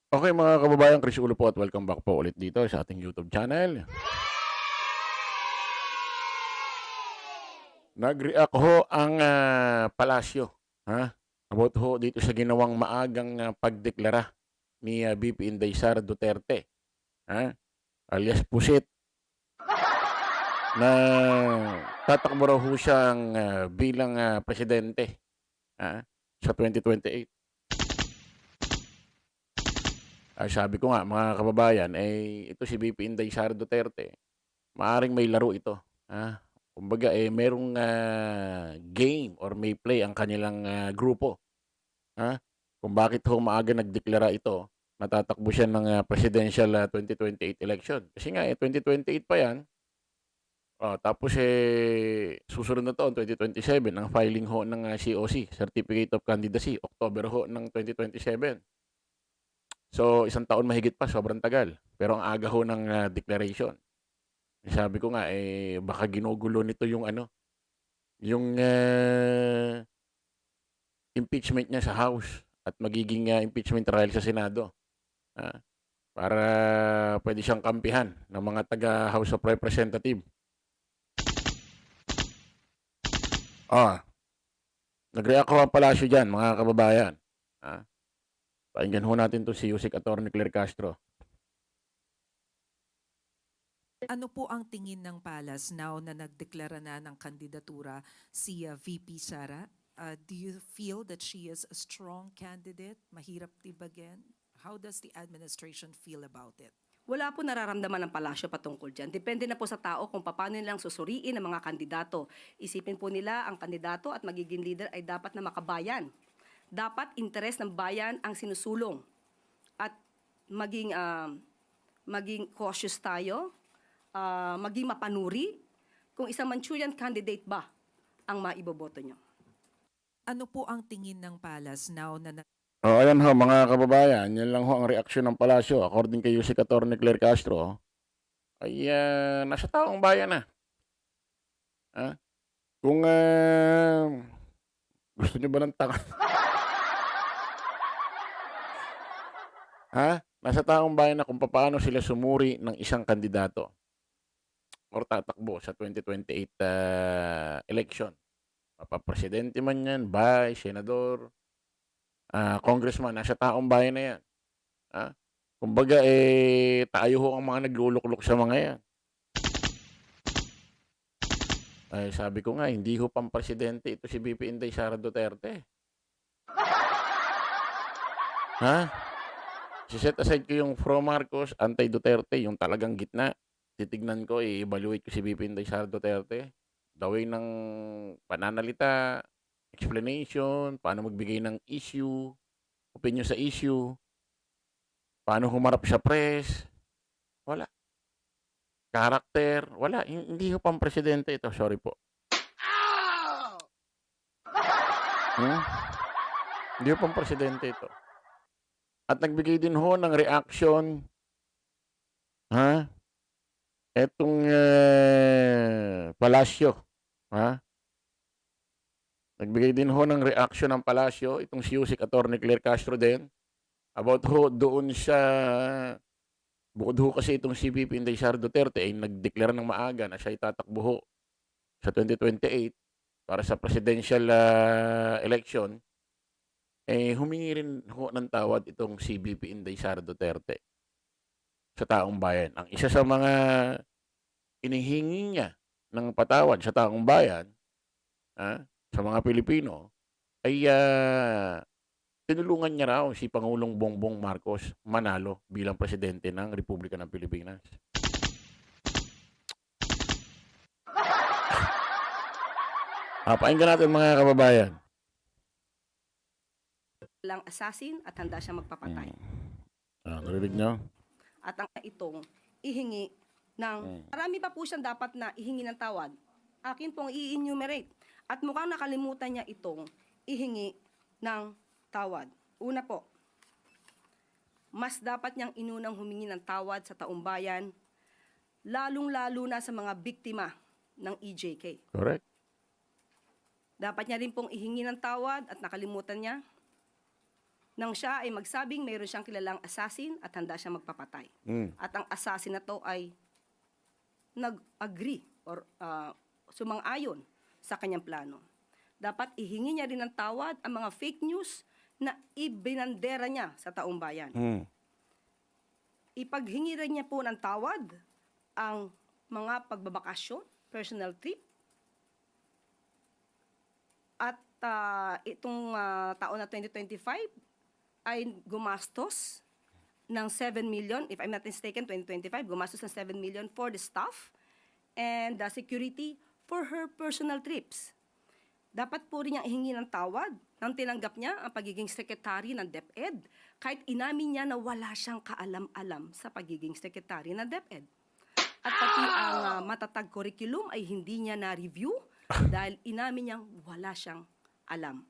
Okay mga kababayan, Chris Ulo po at welcome back po ulit dito sa ating YouTube channel. Nag-react ho ang palasyo, about ho dito sa ginawang maagang pagdeklara ni VP Inday Sara Duterte, ha, alias Pusit, na tatakbo raw ho siyang bilang presidente, sa 2028. Sabi ko nga mga kababayan, ito si VP Inday Sara Duterte, maaring may laro ito, ha. Kumbaga, merong game or may play ang kanilang grupo, ha, kung bakit ho maaga nagdeklara ito na tatakbo siya ng presidential 2028 election. Kasi nga, 2028 pa 'yan, tapos, susunod na taon 2027 ang filing ho ng COC, Certificate of Candidacy, October ho ng 2027. So, isang taon mahigit pa, sobrang tagal. Pero ang aga ho ng declaration. Sabi ko nga, baka ginugulo nito yung ano, yung impeachment niya sa House at magiging impeachment trial sa Senado, ah, para puwede siyang kampihan ng mga taga House of Representative. Ah, Nag-react ho ang palasyo diyan mga kababayan, ah. Pakinggan ho natin 'to si Yusek Attorney Claire Castro. Ano po ang tingin ng Palas now na nagdeklara na ng kandidatura si VP Sara? Do you feel that she is a strong candidate? Mahirap tibagin? How does the administration feel about it? Wala po nararamdaman ng palasyo patungkol dyan. Depende na po sa tao kung paano nilang susuriin ang mga kandidato. Isipin po nila ang kandidato at magiging leader ay dapat na makabayan. Dapat interes ng bayan ang sinusulong. At maging cautious tayo, maging mapanuri kung isang Manchurian candidate ba ang maiboboto nyo. Ano po ang tingin ng Palas now na Ayan ho mga kababayan, 'yan lang ho ang reaksyon ng palasyo according kay Yusek Attorney Claire Castro, ay, nasa taong bayan na, ah. Kung, gusto niyo ba ng tanga nasa taong bayan na kung papaano sila sumuri ng isang kandidato or tatakbo sa 2028 election. Papapresidente man 'yan, vice, senador, congressman, nasa taong bayan na 'yan, ah. Kumbaga, tayo ho ang mga nagluluklok sa mga 'yan. Sabi ko nga hindi ho pampresidente ito si VP Inday Sara Duterte. Ha? Se-set aside ko yung pro Marcos, anti-Duterte, yung talagang gitna. Titignan ko, i-evaluate ko si VP Inday Sara Duterte. The way ng pananalita, explanation, paano magbigay ng issue, opinion sa issue, paano humarap sa press, wala. Character, wala. Hindi ho pampresidente ito, sorry po. Hmm? Hindi ho pampresidente ito. At nagbigay din ho ng reaction, ha, etong, palasyo, ha. Nagbigay din ho ng reaction ang palasyo, itong si Yusek Attorney Claire Castro din, about ho doon sa bukod ho kasi itong si VP Inday Sara Duterte ay nagdeklara ng maaga na siya'y tatakbo ho sa 2028 para sa presidential, election, humingi rin ho ng tawad itong si VP Inday Sara Duterte sa taong bayan. Ang isa sa mga hinihingi niya ng patawad sa taong bayan, sa mga Pilipino ay, tinulungan niya raw si Pangulong Bongbong Marcos manalo bilang presidente ng Republika ng Pilipinas. Pakinggan natin mga kababayan. Lang assassin at handa siyang magpapatay. Narinig niyo? At ang itong ihingi ng, marami pa po siyang dapat na ihingi ng tawad. Akin pong i-enumerate. At mukhang nakalimutan niya itong ihingi ng tawad. Una po, mas dapat niyang inunang humingi ng tawad sa taumbayan, lalong-lalo na sa mga biktima ng EJK. Correct. Dapat niya rin pong ihingi ng tawad at nakalimutan niya nang siya ay magsabing mayroon siyang kilalang assassin at handa siyang magpapatay. Mm. At ang assassin na to ay nag-agree or sumang-ayon sa kanyang plano. Dapat ihingi niya rin ng tawad ang mga fake news na ibinandera niya sa taong bayan. Mm. Ipaghingi rin niya po ng tawad ang mga pagbabakasyon, personal trip, at itong taon na 2025 ay gumastos ng 7 million, if I'm not mistaken, 2025, gumastos ng 7 million for the staff and the security for her personal trips. Dapat po rin niyang ihingi ng tawad nang tinanggap niya ang pagiging sekretary ng DepEd kahit inamin niya na wala siyang kaalam-alam sa pagiging sekretary ng DepEd. At pati ang matatag curriculum ay hindi niya na-review dahil inamin niyang wala siyang alam.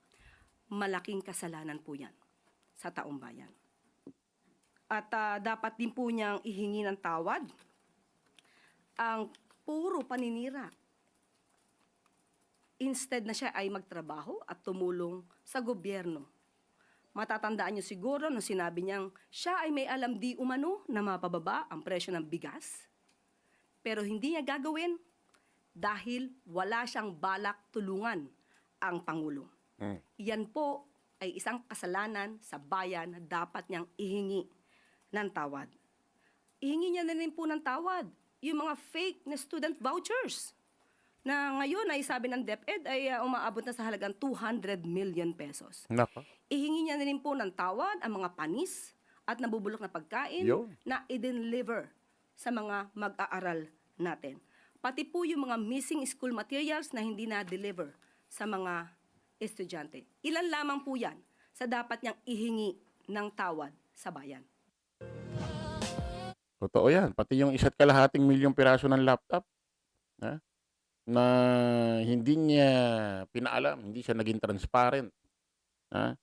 Malaking kasalanan po yan sa taong bayan. At dapat din po niyang ihingi ng tawad ang puro paninira. Instead na siya ay magtrabaho at tumulong sa gobyerno. Matatandaan niyo siguro nung sinabi niyang siya ay may alam di umano na mapababa ang presyo ng bigas. Pero hindi niya gagawin dahil wala siyang balak tulungan ang Pangulo. Mm. Yan po ay isang kasalanan sa bayan na dapat niyang ihingi ng tawad. Ihingi niya na rin po ng tawad yung mga fake na student vouchers na ngayon ay sabi ng DepEd ay umaabot na sa halagang 200 million pesos. Nako. Ihingi niya na rin po ng tawad ang mga panis at nabubulok na pagkain Yun. na i-deliver sa mga mag-aaral natin. Pati po yung mga missing school materials na hindi na-deliver sa mga estudyante. Ilan lamang po yan sa dapat niyang ihingi ng tawad sa bayan. Totoo yan. Pati yung 1.5 milyong piraso ng laptop, ha? Na hindi niya pinaalam, hindi siya naging transparent. Ha?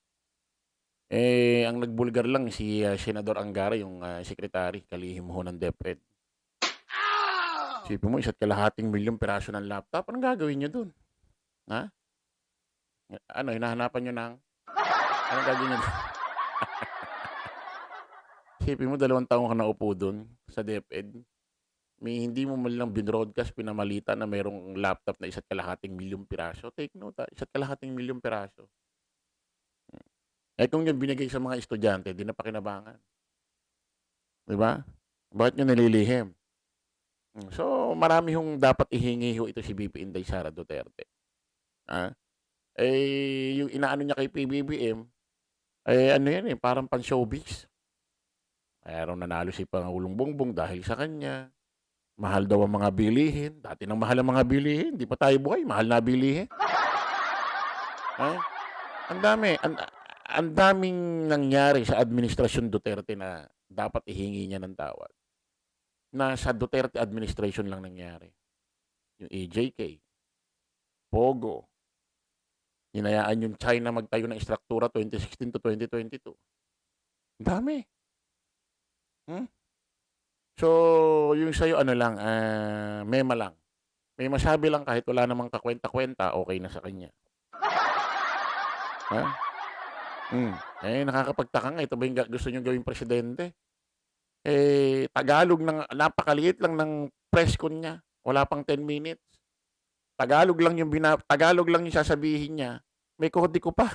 Ang nagbulgar lang si Senador Angara, yung secretary, kalihim ho ng DepEd. Isipin mo, 1.5 milyong piraso ng laptop, anong gagawin niyo dun? Ha? Ano, hinahanapan niyo ng... Anong gagawin niyo dun? Isipin mo, 2 taon ka naupo dun sa DepEd. May hindi mo man lang binroadcast, pinamalita na mayroong laptop na 1.5 milyong piraso. Take note, 1.5 milyong piraso. Kung yung binigay sa mga estudyante, di na pakinabangan. Di ba? Bakit nyo nililihim? So, marami hong dapat ihingi ho ito si VP Inday Sara Duterte. Yung inaano niya kay PBBM, ano yan parang pan-showbiz. Mayroong nanalo si Pangulong Bongbong dahil sa kanya. Mahal daw ang mga bilihin. Dati nang mahal ang mga bilihin. Di pa tayo buhay. Mahal na bilihin. Ang dami. Ang daming nangyari sa administrasyon Duterte na dapat ihingi niya ng tawad. Na sa Duterte administration lang nangyari. Yung AJK, Pogo, hinayaan yung China magtayo ng istruktura 2016 to 2022. Ang dami. So, yung sa'yo, mema lang. May masabi lang kahit wala namang kakwenta-kwenta, okay na sa kanya. Nakakapagtaka nga, ito ba yung gusto nyo gawing presidente? Tagalog napakaliit lang ng press con niya. Wala pang 10 minutes. Tagalog lang yung sasabihin niya. May kodi ko pa.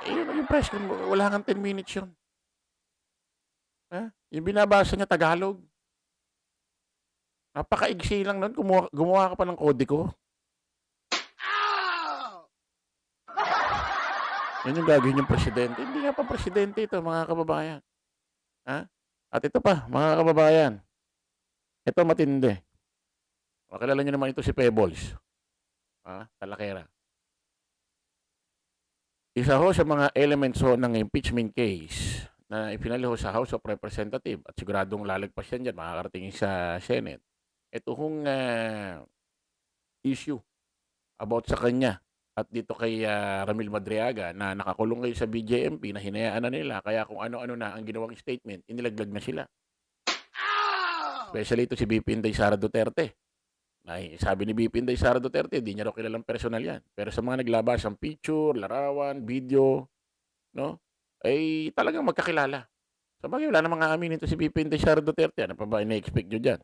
Yung press con, wala kang 10 minutes yun. Yung binabasa niya Tagalog. Napakaigsi lang nun. Gumawa ka pa ng kodi ko. Yan yung gagawin yung presidente. Hindi nga pa presidente ito, mga kababayan. At ito pa, mga kababayan. Ito matindi. Makilala niyo naman ito si Pebbles. Talakera. Isa ho sa mga elements ho ng impeachment case na ipinali ho sa House of Representatives at siguradong lalagpas yan dyan, makakarating sa Senate. Ito hong issue about sa kanya at dito kay Ramil Madriaga na nakakulong ngayon sa BJMP na hinayaan na nila kaya kung ano-ano na ang ginawang statement, inilaglag na sila. Especially ito si VP Inday Sara Duterte. Sabi ni VP Inday Sara Duterte, di niya raw kilalang personal yan. Pero sa mga naglabas ng picture, larawan, video, no? Ay talagang magkakilala. Sabagay, wala namang aaminin ito si VP Inday Sara Duterte. Ano pa ba ina-expect nyo dyan?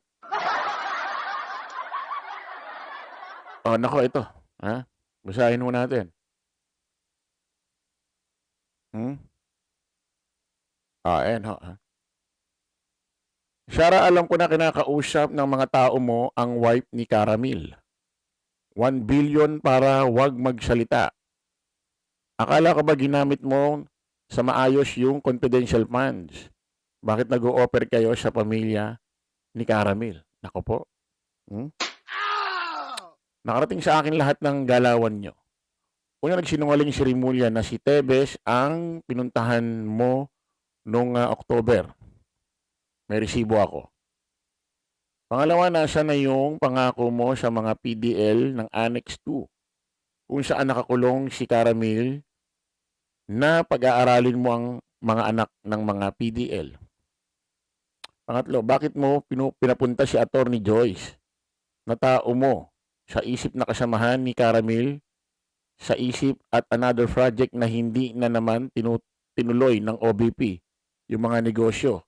Oh, nako ito. Ha? Basahin mo natin. Ayan ho. Ha? Sara, alam ko na kinakausap ng mga tao mo ang wife ni Caramil. 1 billion para wag magsalita. Akala ko ba ginamit mo sa maayos yung confidential funds? Bakit nag-o-offer kayo sa pamilya ni Caramil? Nako po. Nakarating sa akin lahat ng galawan nyo. Una, nagsinungaling si Rimulya na si Tebes ang pinuntahan mo nung October. May resibo ako. Pangalawa, nasa na yung pangako mo sa mga PDL ng Annex 2 kung saan nakakulong si Caramil na pag-aaralin mo ang mga anak ng mga PDL. Pangatlo, bakit mo pinapunta si Attorney Joyce na tao mo sa isip na kasamahan ni Caramil sa isip at another project na hindi na naman tinuloy ng OBP yung mga negosyo?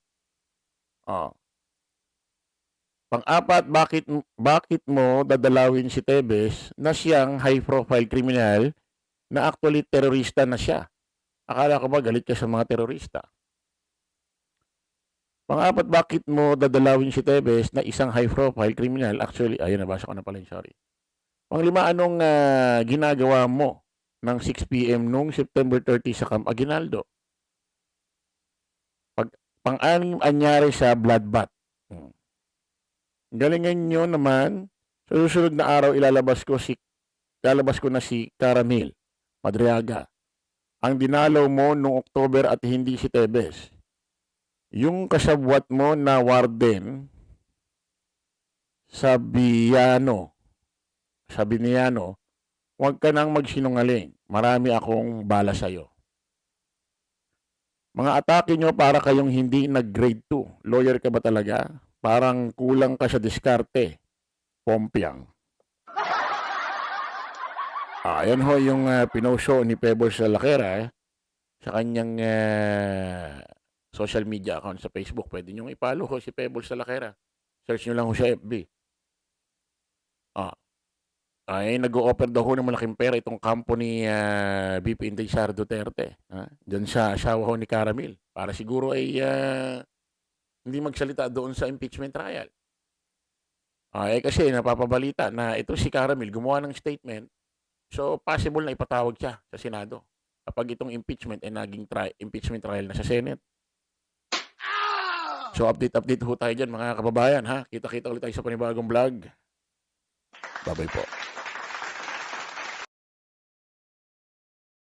Pang-apat, bakit mo dadalawin si Tebes na siyang high-profile criminal na actually terorista na siya? Akala ko ba galit ka sa mga terorista? Pang-apat, bakit mo dadalawin si Tebes na isang high-profile criminal? Actually, ayun, nabasa ko na pala, sorry. Pang-lima, anong ginagawa mo ng 6 p.m. nung September 30 sa Camp Aguinaldo? Pang-anim, anyari sa bloodbath. Galingan nyo naman, sa susunod na araw ilalabas ko na si Caramil Madriaga. Ang dinalaw mo noong October at hindi si Tebes. Yung kasabwat mo na warden sabi niyano, huwag ka nang magsinungaling. Marami akong bala sa'yo. Mga atake nyo para kayong hindi nag-grade 2. Lawyer ka ba talaga? Parang kulang ka sa diskarte. Pompiang. Ayan ho yung pinosyo ni Pebbles Laquera sa kanyang social media account sa Facebook. Pwede nyo ipalo ho si Pebbles Laquera. Search nyo lang ho sa FB. Ay nag-o-offer daw ho ng malaking pera itong kampo ni VP Inday Sara Duterte. Diyan sa asawa ho ni Caramil. Para siguro ay hindi magsalita doon sa impeachment trial. Kasi napapabalita na ito si Caramil gumawa ng statement, so possible na ipatawag siya sa Senado kapag itong impeachment ay naging impeachment trial na sa Senate. So update ho tayo dyan mga kababayan. Kita-kita ulit tayo sa panibagong vlog. Bye-bye po.